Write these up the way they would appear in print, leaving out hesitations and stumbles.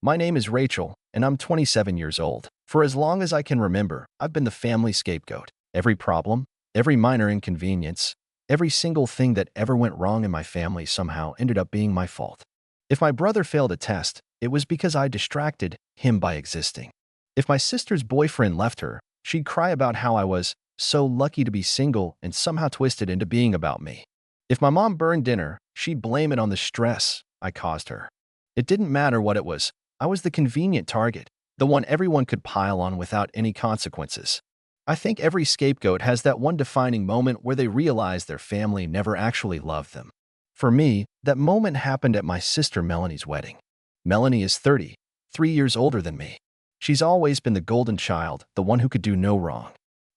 My name is Rachel, and I'm 27 years old. For as long as I can remember, I've been the family scapegoat. Every problem, every minor inconvenience, every single thing that ever went wrong in my family somehow ended up being my fault. If my brother failed a test, it was because I distracted him by existing. If my sister's boyfriend left her, she'd cry about how I was so lucky to be single and somehow twisted into being about me. If my mom burned dinner, she'd blame it on the stress I caused her. It didn't matter what it was. I was the convenient target, the one everyone could pile on without any consequences. I think every scapegoat has that one defining moment where they realize their family never actually loved them. For me, that moment happened at my sister Melanie's wedding. Melanie is 30, 3 years older than me. She's always been the golden child, the one who could do no wrong.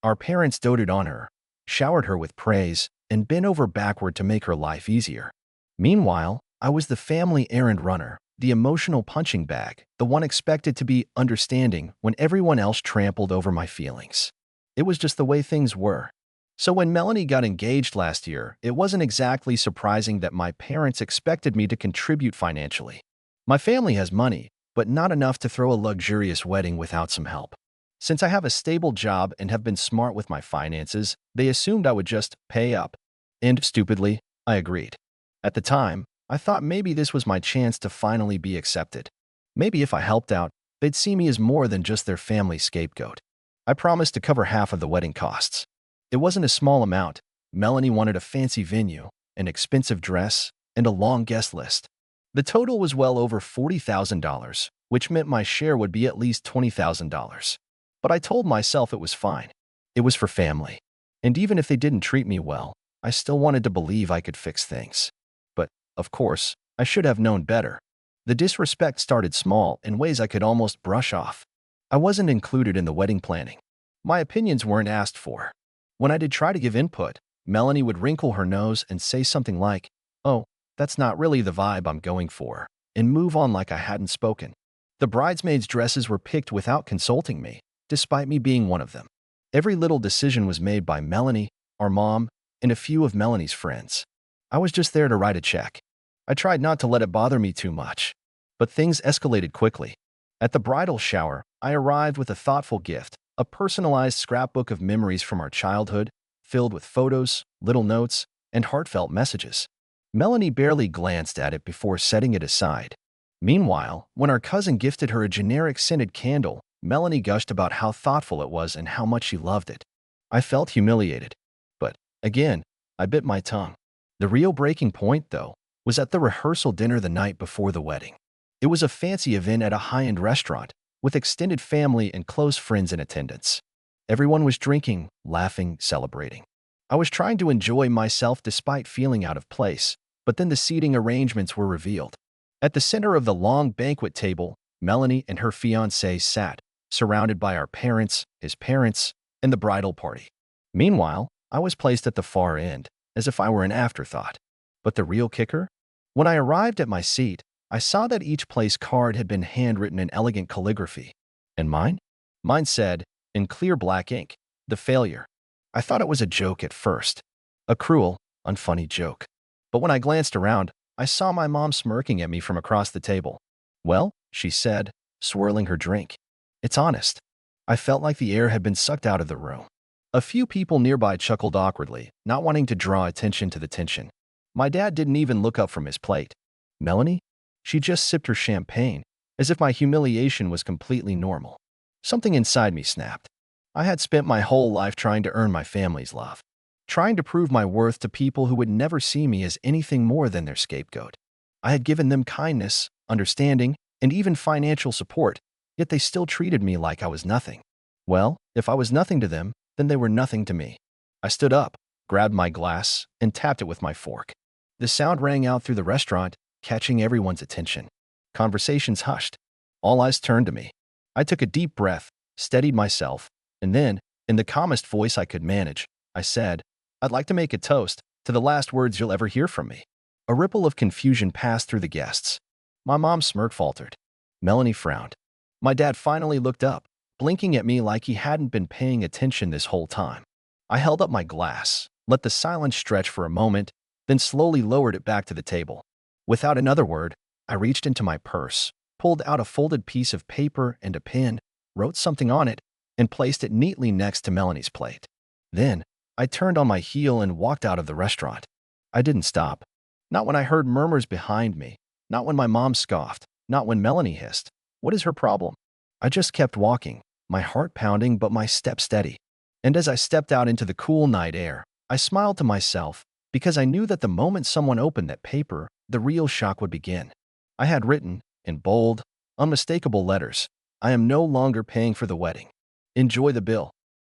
Our parents doted on her, showered her with praise, and bent over backward to make her life easier. Meanwhile, I was the family errand runner, the emotional punching bag, the one expected to be understanding when everyone else trampled over my feelings. It was just the way things were. So when Melanie got engaged last year, it wasn't exactly surprising that my parents expected me to contribute financially. My family has money, but not enough to throw a luxurious wedding without some help. Since I have a stable job and have been smart with my finances, they assumed I would just pay up. And stupidly, I agreed. At the time, I thought maybe this was my chance to finally be accepted. Maybe if I helped out, they'd see me as more than just their family scapegoat. I promised to cover half of the wedding costs. It wasn't a small amount. Melanie wanted a fancy venue, an expensive dress, and a long guest list. The total was well over $40,000, which meant my share would be at least $20,000. But I told myself it was fine. It was for family. And even if they didn't treat me well, I still wanted to believe I could fix things. But, of course, I should have known better. The disrespect started small in ways I could almost brush off. I wasn't included in the wedding planning. My opinions weren't asked for. When I did try to give input, Melanie would wrinkle her nose and say something like, "Oh, that's not really the vibe I'm going for," and move on like I hadn't spoken. The bridesmaids' dresses were picked without consulting me, despite me being one of them. Every little decision was made by Melanie, our mom, and a few of Melanie's friends. I was just there to write a check. I tried not to let it bother me too much. But things escalated quickly. At the bridal shower, I arrived with a thoughtful gift, a personalized scrapbook of memories from our childhood, filled with photos, little notes, and heartfelt messages. Melanie barely glanced at it before setting it aside. Meanwhile, when our cousin gifted her a generic scented candle, Melanie gushed about how thoughtful it was and how much she loved it. I felt humiliated. But, again, I bit my tongue. The real breaking point, though, was at the rehearsal dinner the night before the wedding. It was a fancy event at a high-end restaurant, with extended family and close friends in attendance. Everyone was drinking, laughing, celebrating. I was trying to enjoy myself despite feeling out of place, but then the seating arrangements were revealed. At the center of the long banquet table, Melanie and her fiancé sat, surrounded by our parents, his parents, and the bridal party. Meanwhile, I was placed at the far end, as if I were an afterthought. But the real kicker? When I arrived at my seat, I saw that each place card had been handwritten in elegant calligraphy. And mine? Mine said, in clear black ink, "The Failure." I thought it was a joke at first. A cruel, unfunny joke. But when I glanced around, I saw my mom smirking at me from across the table. "Well," she said, swirling her drink, "it's honest." I felt like the air had been sucked out of the room. A few people nearby chuckled awkwardly, not wanting to draw attention to the tension. My dad didn't even look up from his plate. Melanie? She just sipped her champagne, as if my humiliation was completely normal. Something inside me snapped. I had spent my whole life trying to earn my family's love, trying to prove my worth to people who would never see me as anything more than their scapegoat. I had given them kindness, understanding, and even financial support, yet they still treated me like I was nothing. Well, if I was nothing to them, then they were nothing to me. I stood up, grabbed my glass, and tapped it with my fork. The sound rang out through the restaurant, catching everyone's attention. Conversations hushed. All eyes turned to me. I took a deep breath, steadied myself, and then, in the calmest voice I could manage, I said, "I'd like to make a toast to the last words you'll ever hear from me." A ripple of confusion passed through the guests. My mom's smirk faltered. Melanie frowned. My dad finally looked up, blinking at me like he hadn't been paying attention this whole time. I held up my glass, let the silence stretch for a moment, then slowly lowered it back to the table. Without another word, I reached into my purse, pulled out a folded piece of paper and a pen, wrote something on it, and placed it neatly next to Melanie's plate. Then, I turned on my heel and walked out of the restaurant. I didn't stop. Not when I heard murmurs behind me, not when my mom scoffed, not when Melanie hissed. What is her problem? I just kept walking, my heart pounding but my step steady. And as I stepped out into the cool night air, I smiled to myself because I knew that the moment someone opened that paper, the real shock would begin. I had written, in bold, unmistakable letters, "I am no longer paying for the wedding. Enjoy the bill."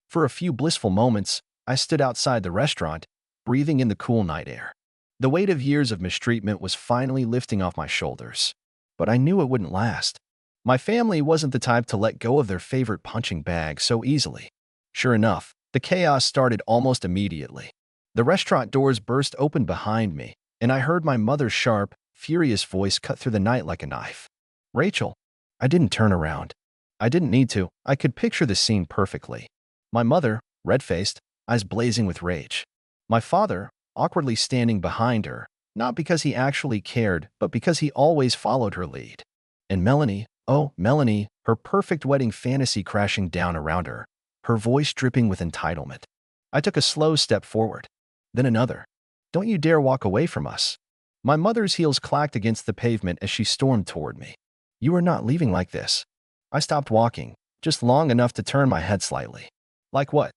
For a few blissful moments, I stood outside the restaurant, breathing in the cool night air. The weight of years of mistreatment was finally lifting off my shoulders. But I knew it wouldn't last. My family wasn't the type to let go of their favorite punching bag so easily. Sure enough, the chaos started almost immediately. The restaurant doors burst open behind me, and I heard my mother's sharp, furious voice cut through the night like a knife. "Rachel." I didn't turn around. I didn't need to. I could picture the scene perfectly. My mother, red-faced, eyes blazing with rage. My father, awkwardly standing behind her, not because he actually cared, but because he always followed her lead. And Melanie, oh, Melanie, her perfect wedding fantasy crashing down around her, her voice dripping with entitlement. I took a slow step forward, then another. "Don't you dare walk away from us." My mother's heels clacked against the pavement as she stormed toward me. "You are not leaving like this." I stopped walking, just long enough to turn my head slightly. "Like what?"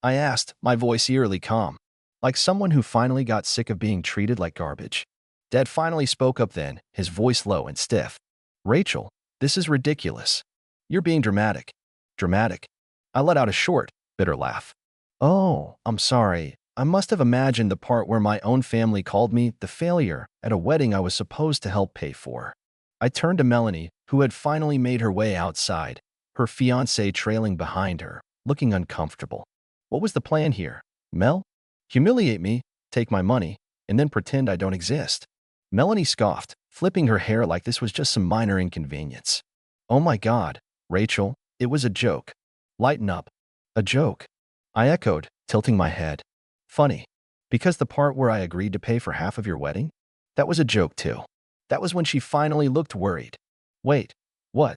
I asked, my voice eerily calm. "Like someone who finally got sick of being treated like garbage." Dad finally spoke up then, his voice low and stiff. "Rachel, this is ridiculous. You're being dramatic." "Dramatic?" I let out a short, bitter laugh. "Oh, I'm sorry. I must have imagined the part where my own family called me the failure at a wedding I was supposed to help pay for." I turned to Melanie, who had finally made her way outside, her fiancé trailing behind her, looking uncomfortable. "What was the plan here, Mel? Humiliate me, take my money, and then pretend I don't exist?" Melanie scoffed, flipping her hair like this was just some minor inconvenience. "Oh my God, Rachel, it was a joke. Lighten up." "A joke?" I echoed, tilting my head. "Funny. Because the part where I agreed to pay for half of your wedding? That was a joke too." That was when she finally looked worried. "Wait, what?"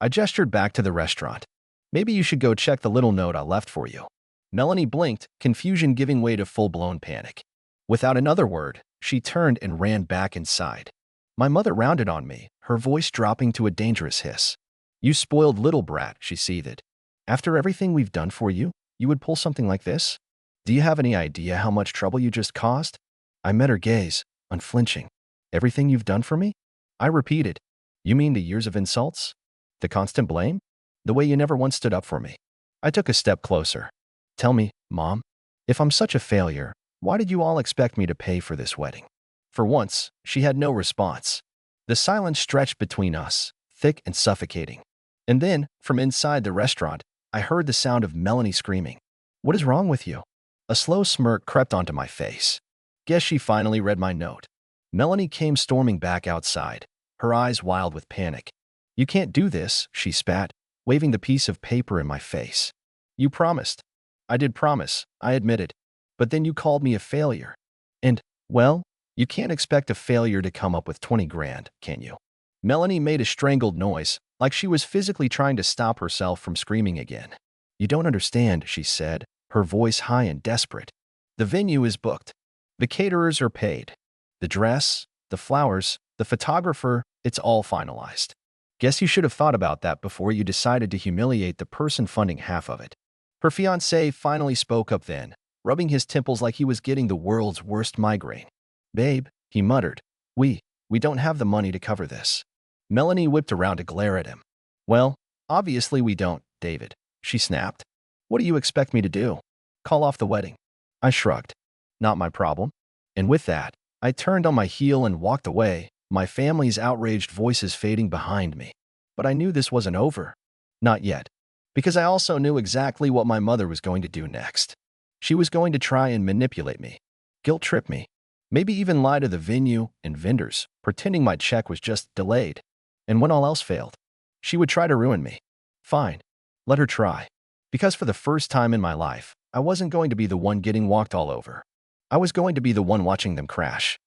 I gestured back to the restaurant. "Maybe you should go check the little note I left for you." Melanie blinked, confusion giving way to full-blown panic. Without another word, she turned and ran back inside. My mother rounded on me, her voice dropping to a dangerous hiss. "You spoiled little brat," she seethed. "After everything we've done for you, you would pull something like this? Do you have any idea how much trouble you just caused?" I met her gaze, unflinching. "Everything you've done for me?" I repeated. "You mean the years of insults? The constant blame? The way you never once stood up for me?" I took a step closer. "Tell me, Mom, if I'm such a failure, why did you all expect me to pay for this wedding?" For once, she had no response. The silence stretched between us, thick and suffocating. And then, from inside the restaurant, I heard the sound of Melanie screaming. "What is wrong with you?" A slow smirk crept onto my face. Guess she finally read my note. Melanie came storming back outside, her eyes wild with panic. "You can't do this," she spat, waving the piece of paper in my face. "You promised." "I did promise," I admitted. "But then you called me a failure. And, well, you can't expect a failure to come up with 20 grand, can you?" Melanie made a strangled noise, like she was physically trying to stop herself from screaming again. "You don't understand," she said, her voice high and desperate. "The venue is booked. The caterers are paid. The dress, the flowers, the photographer, it's all finalized. Guess you should have thought about that before you decided to humiliate the person funding half of it." Her fiancé finally spoke up then, rubbing his temples like he was getting the world's worst migraine. "Babe," he muttered, we don't have the money to cover this." Melanie whipped around to glare at him. "Well, obviously we don't, David," she snapped. "What do you expect me to do? Call off the wedding?" I shrugged. "Not my problem." And with that, I turned on my heel and walked away, my family's outraged voices fading behind me. But I knew this wasn't over. Not yet. Because I also knew exactly what my mother was going to do next. She was going to try and manipulate me, guilt-trip me, maybe even lie to the venue and vendors, pretending my check was just delayed. And when all else failed, she would try to ruin me. Fine. Let her try. Because for the first time in my life, I wasn't going to be the one getting walked all over. I was going to be the one watching them crash.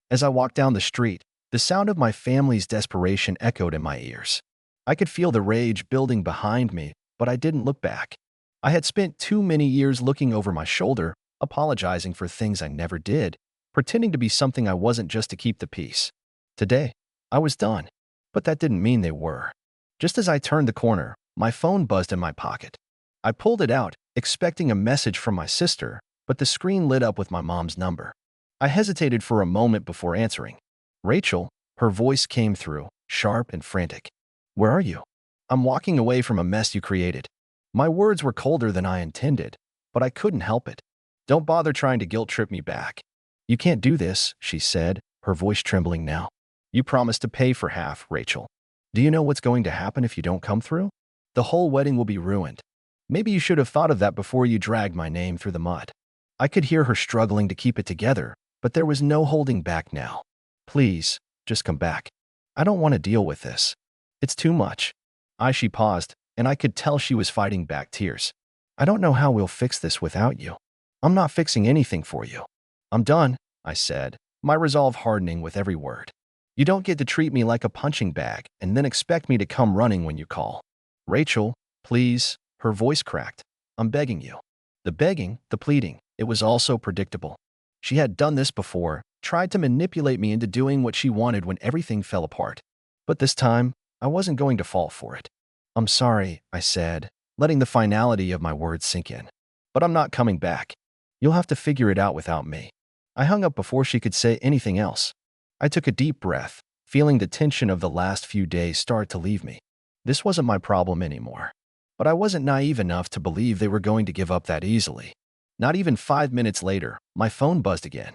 As I walked down the street, The sound of my family's desperation echoed in my ears. I could feel the rage building behind me, but I didn't look back. I had spent too many years looking over my shoulder, apologizing for things I never did, pretending to be something I wasn't just to keep the peace. Today, I was done, but that didn't mean they were. Just as I turned the corner, my phone buzzed in my pocket. I pulled it out, expecting a message from my sister, but the screen lit up with my mom's number. I hesitated for a moment before answering. Rachel, her voice came through, sharp and frantic. Where are you? I'm walking away from a mess you created. My words were colder than I intended, but I couldn't help it. Don't bother trying to guilt trip me back. You can't do this, she said, her voice trembling now. You promised to pay for half, Rachel. Do you know what's going to happen if you don't come through? The whole wedding will be ruined. Maybe you should have thought of that before you dragged my name through the mud. I could hear her struggling to keep it together, but there was no holding back now. Please, just come back. I don't want to deal with this. It's too much. She paused, and I could tell she was fighting back tears. I don't know how we'll fix this without you. I'm not fixing anything for you. I'm done, I said, my resolve hardening with every word. You don't get to treat me like a punching bag and then expect me to come running when you call. Rachel, please, her voice cracked. I'm begging you. The begging, the pleading, it was all so predictable. She had done this before, tried to manipulate me into doing what she wanted when everything fell apart. But this time, I wasn't going to fall for it. I'm sorry, I said, letting the finality of my words sink in. But I'm not coming back. You'll have to figure it out without me. I hung up before she could say anything else. I took a deep breath, feeling the tension of the last few days start to leave me. This wasn't my problem anymore. But I wasn't naive enough to believe they were going to give up that easily. Not even 5 minutes later, my phone buzzed again.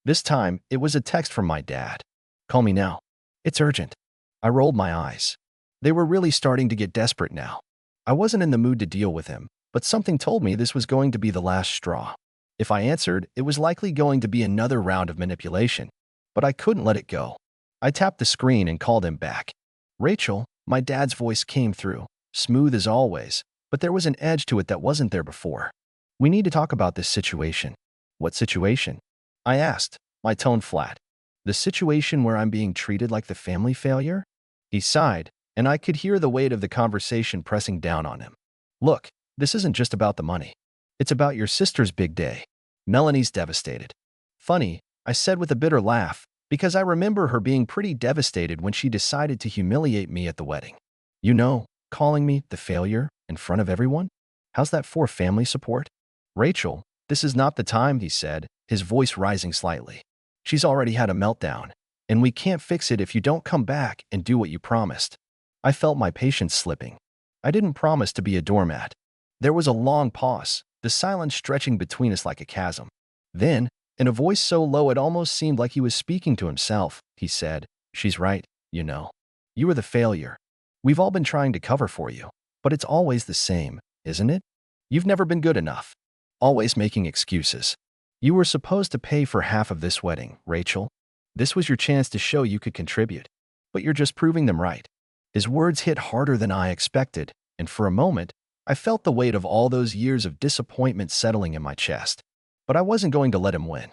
This time, it was a text from my dad. Call me now. It's urgent. I rolled my eyes. They were really starting to get desperate now. I wasn't in the mood to deal with him, but something told me this was going to be the last straw. If I answered, it was likely going to be another round of manipulation. But I couldn't let it go. I tapped the screen and called him back. Rachel, my dad's voice came through, smooth as always, but there was an edge to it that wasn't there before. We need to talk about this situation. What situation? I asked, my tone flat. The situation where I'm being treated like the family failure? He sighed, and I could hear the weight of the conversation pressing down on him. Look, this isn't just about the money. It's about your sister's big day. Melanie's devastated. Funny, I said with a bitter laugh, because I remember her being pretty devastated when she decided to humiliate me at the wedding. You know, calling me the failure in front of everyone? How's that for family support? Rachel, this is not the time, he said, his voice rising slightly. She's already had a meltdown, and we can't fix it if you don't come back and do what you promised. I felt my patience slipping. I didn't promise to be a doormat. There was a long pause, the silence stretching between us like a chasm. Then, in a voice so low it almost seemed like he was speaking to himself, he said, She's right, you know. You were the failure. We've all been trying to cover for you, but it's always the same, isn't it? You've never been good enough. Always making excuses. You were supposed to pay for half of this wedding, Rachel. This was your chance to show you could contribute, but you're just proving them right. His words hit harder than I expected, and for a moment, I felt the weight of all those years of disappointment settling in my chest. But I wasn't going to let him win.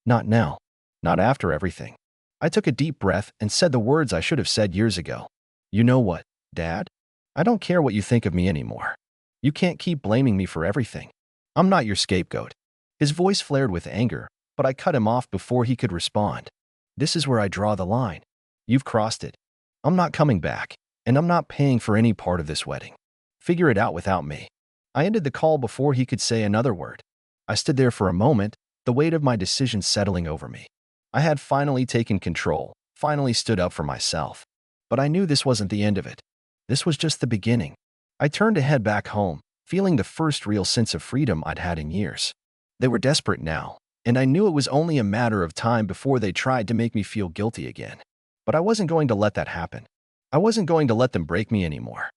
Not now. Not after everything. I took a deep breath and said the words I should have said years ago. You know what, Dad? I don't care what you think of me anymore. You can't keep blaming me for everything. I'm not your scapegoat. His voice flared with anger, but I cut him off before he could respond. This is where I draw the line. You've crossed it. I'm not coming back, and I'm not paying for any part of this wedding. Figure it out without me. I ended the call before he could say another word. I stood there for a moment, the weight of my decision settling over me. I had finally taken control, finally stood up for myself. But I knew this wasn't the end of it. This was just the beginning. I turned to head back home, feeling the first real sense of freedom I'd had in years. They were desperate now, and I knew it was only a matter of time before they tried to make me feel guilty again. But I wasn't going to let that happen. I wasn't going to let them break me anymore.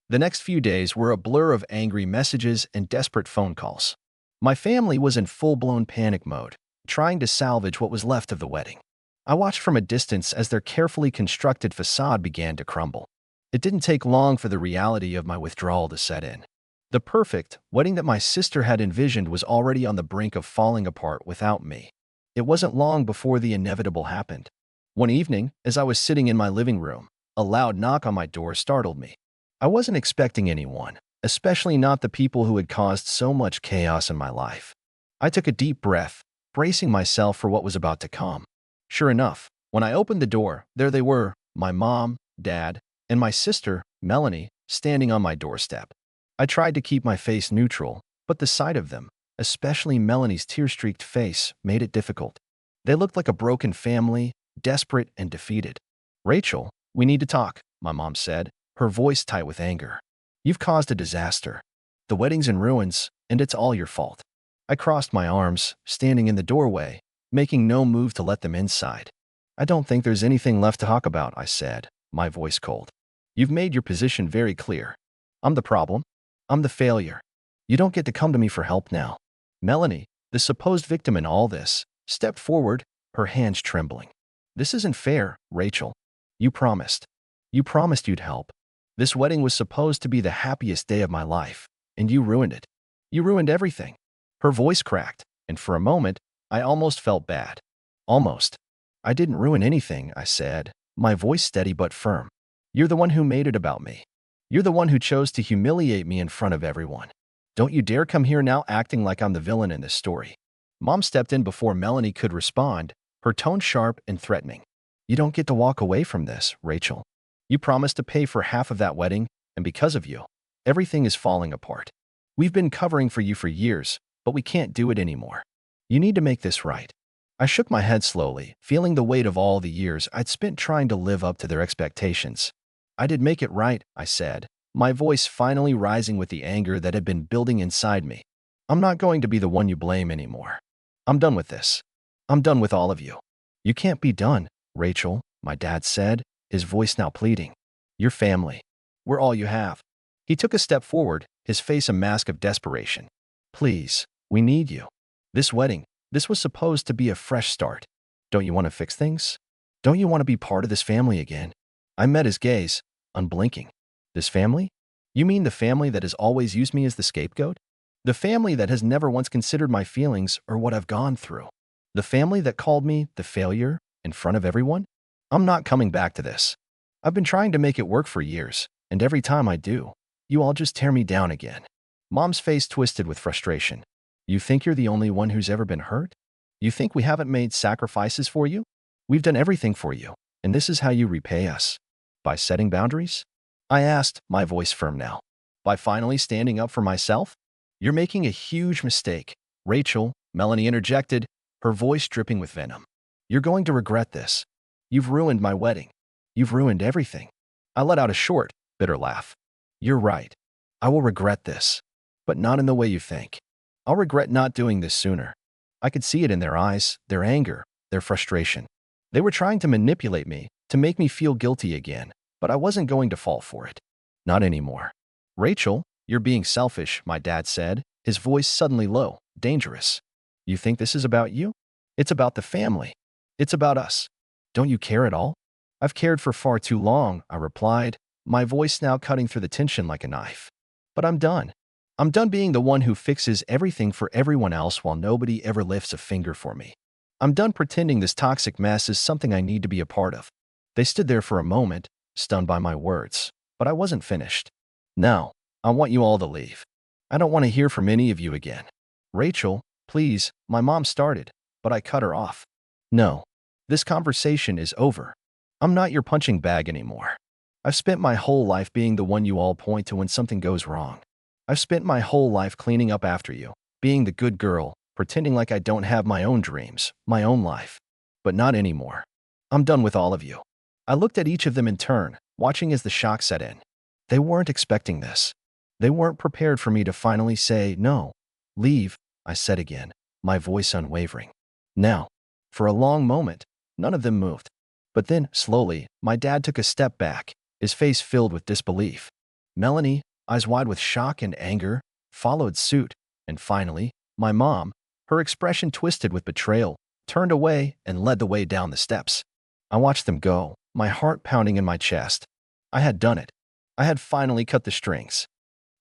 The next few days were a blur of angry messages and desperate phone calls. My family was in full-blown panic mode, trying to salvage what was left of the wedding. I watched from a distance as their carefully constructed facade began to crumble. It didn't take long for the reality of my withdrawal to set in. The perfect wedding that my sister had envisioned was already on the brink of falling apart without me. It wasn't long before the inevitable happened. One evening, as I was sitting in my living room, a loud knock on my door startled me. I wasn't expecting anyone, especially not the people who had caused so much chaos in my life. I took a deep breath, bracing myself for what was about to come. Sure enough, when I opened the door, there they were, my mom, dad, and my sister, Melanie, standing on my doorstep. I tried to keep my face neutral, but the sight of them, especially Melanie's tear-streaked face, made it difficult. They looked like a broken family, desperate and defeated. "Rachel, we need to talk," my mom said, her voice tight with anger. "You've caused a disaster. The wedding's in ruins, and it's all your fault." I crossed my arms, standing in the doorway, making no move to let them inside. "I don't think there's anything left to talk about," I said, my voice cold. "You've made your position very clear. I'm the problem. I'm the failure. You don't get to come to me for help now." Melanie, the supposed victim in all this, stepped forward, her hands trembling. "This isn't fair, Rachel. You promised. You promised you'd help. This wedding was supposed to be the happiest day of my life, and you ruined it. You ruined everything." Her voice cracked, and for a moment, I almost felt bad. Almost. "I didn't ruin anything," I said, my voice steady but firm. "You're the one who made it about me. You're the one who chose to humiliate me in front of everyone. Don't you dare come here now acting like I'm the villain in this story." Mom stepped in before Melanie could respond, her tone sharp and threatening. "You don't get to walk away from this, Rachel. You promised to pay for half of that wedding, and because of you, everything is falling apart. We've been covering for you for years, but we can't do it anymore. You need to make this right." I shook my head slowly, feeling the weight of all the years I'd spent trying to live up to their expectations. "I did make it right," I said, my voice finally rising with the anger that had been building inside me. "I'm not going to be the one you blame anymore. I'm done with this. I'm done with all of you." "You can't be done, Rachel," my dad said, his voice now pleading. "Your family. We're all you have." He took a step forward, his face a mask of desperation. "Please, we need you. This wedding, this was supposed to be a fresh start. Don't you want to fix things? Don't you want to be part of this family again?" I met his gaze, unblinking. "This family? You mean the family that has always used me as the scapegoat? The family that has never once considered my feelings or what I've gone through? The family that called me the failure in front of everyone? I'm not coming back to this. I've been trying to make it work for years, and every time I do, you all just tear me down again." Mom's face twisted with frustration. "You think you're the only one who's ever been hurt? You think we haven't made sacrifices for you? We've done everything for you, and this is how you repay us? By setting boundaries?" I asked, my voice firm now. "By finally standing up for myself?" "You're making a huge mistake, Rachel," Melanie interjected, her voice dripping with venom. "You're going to regret this. You've ruined my wedding. You've ruined everything." I let out a short, bitter laugh. "You're right. I will regret this. But not in the way you think. I'll regret not doing this sooner." I could see it in their eyes, their anger, their frustration. They were trying to manipulate me, to make me feel guilty again, but I wasn't going to fall for it. Not anymore. "Rachel, you're being selfish," my dad said, his voice suddenly low, dangerous. "You think this is about you? It's about the family. It's about us. Don't you care at all?" "I've cared for far too long," I replied, my voice now cutting through the tension like a knife. "But I'm done. I'm done being the one who fixes everything for everyone else while nobody ever lifts a finger for me. I'm done pretending this toxic mess is something I need to be a part of." They stood there for a moment, stunned by my words, but I wasn't finished. "Now, I want you all to leave. I don't want to hear from any of you again." "Rachel, please," my mom started, but I cut her off. "No, this conversation is over. I'm not your punching bag anymore. I've spent my whole life being the one you all point to when something goes wrong. I've spent my whole life cleaning up after you, being the good girl, pretending like I don't have my own dreams, my own life. But not anymore. I'm done with all of you." I looked at each of them in turn, watching as the shock set in. They weren't expecting this. They weren't prepared for me to finally say, "No, leave," I said again, my voice unwavering. Now, for a long moment, none of them moved. But then, slowly, my dad took a step back, his face filled with disbelief. Melanie, eyes wide with shock and anger, followed suit, and finally, my mom, her expression twisted with betrayal, turned away and led the way down the steps. I watched them go, my heart pounding in my chest. I had done it. I had finally cut the strings.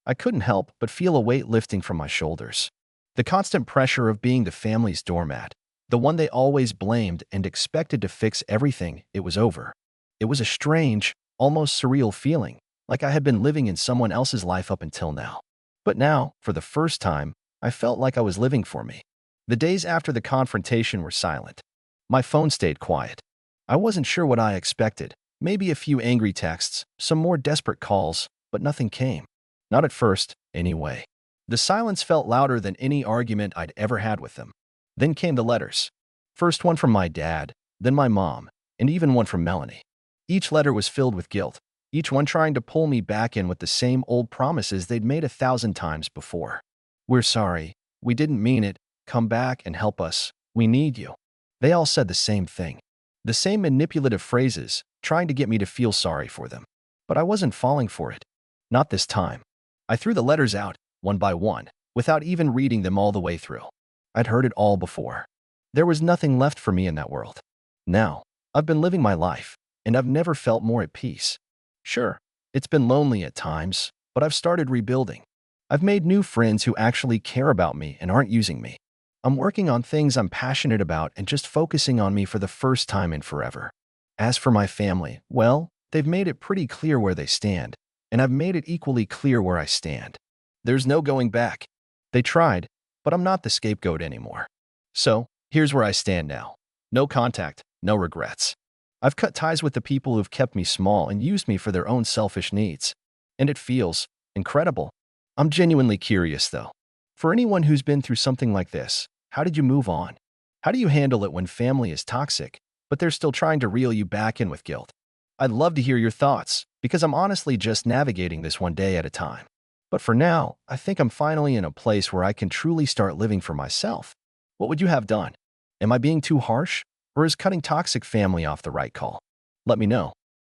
I couldn't help but feel a weight lifting from my shoulders. The constant pressure of being the family's doormat, The one they always blamed and expected to fix everything. It was over. It was a strange, almost surreal feeling, like I had been living in someone else's life up until now. But now, for the first time, I felt like I was living for me. The days after the confrontation were silent. My phone stayed quiet. I wasn't sure what I expected. Maybe a few angry texts, some more desperate calls, but nothing came. Not at first, anyway. The silence felt louder than any argument I'd ever had with them. Then came the letters. First one from my dad, then my mom, and even one from Melanie. Each letter was filled with guilt, each one trying to pull me back in with the same old promises they'd made 1,000 times before. "We're sorry. We didn't mean it. Come back and help us. We need you." They all said the same thing. The same manipulative phrases, trying to get me to feel sorry for them. But I wasn't falling for it. Not this time. I threw the letters out, one by one, without even reading them all the way through. I'd heard it all before. There was nothing left for me in that world. Now, I've been living my life, and I've never felt more at peace. Sure, it's been lonely at times, but I've started rebuilding. I've made new friends who actually care about me and aren't using me. I'm working on things I'm passionate about and just focusing on me for the first time in forever. As for my family, well, they've made it pretty clear where they stand, and I've made it equally clear where I stand. There's no going back. They tried, but I'm not the scapegoat anymore. So, here's where I stand now. No contact, no regrets. I've cut ties with the people who've kept me small and used me for their own selfish needs. And it feels incredible. I'm genuinely curious, though. For anyone who's been through something like this, how did you move on? How do you handle it when family is toxic, but they're still trying to reel you back in with guilt? I'd love to hear your thoughts, because I'm honestly just navigating this one day at a time. But for now, I think I'm finally in a place where I can truly start living for myself. What would you have done? Am I being too harsh? Or is cutting toxic family off the right call? Let me know.